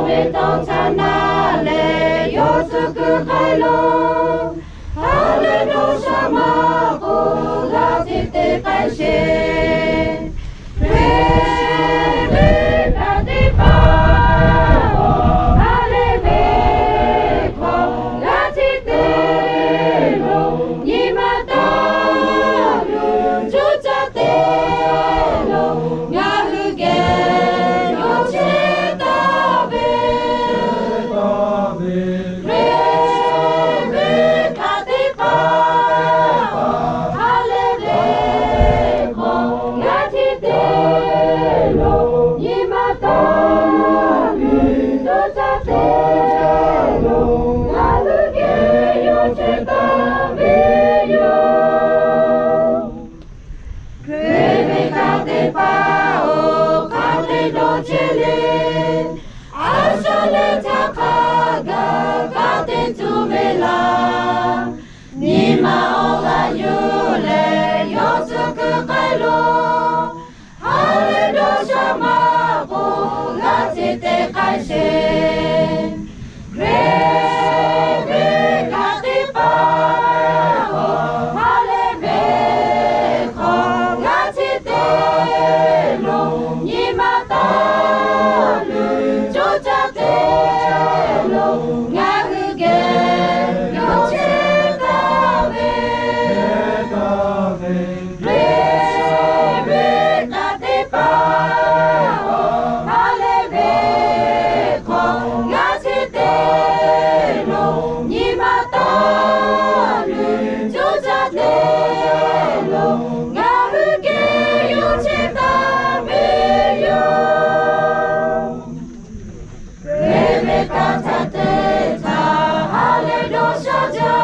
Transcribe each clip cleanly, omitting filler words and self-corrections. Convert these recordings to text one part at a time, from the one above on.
为到他那里有这个海路，哈利路亚马古拉吉的海线，瑞丽卡的巴哦，哈利贝孔拉吉的路，尼玛达路住在的路，雅鲁给有钱大卫，瑞丽卡的巴哈利贝孔拉吉的路，尼玛达路住在的路，雅鲁给有钱大卫哟。Rebecca de pao, kate do chile, ashale takaga, kate tumela, nima ola yule, yotsuku kailo, hale do shamaku, latite kaishe. Rebecca de pao, hale beko, latite lo, nimata lu, jotate lo, ngahuge, yoche kave. Rebecca de pao, hale beko, latite lo, nimata lu, jotate lo, ngahuge, yoche kave yo. Rebecca tateta, hallelujah ja,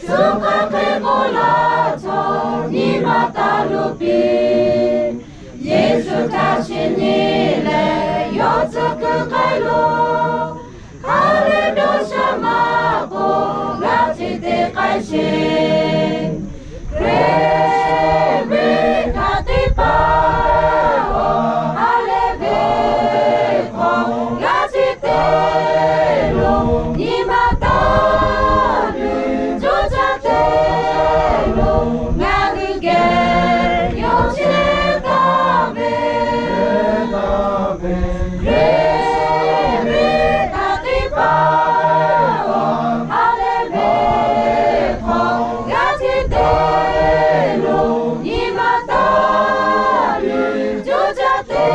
suka kegolato, nimata lupi, Yesu tashinile, yotsuku kailo, hallelujah mako, latite kaishe. Rebecca de pao, halebeko, latite lo, nimata lu, jotate lo, ngahuge, yoche kave. Rebecca de pao, halebeko, latite lo, nimata lu, jotate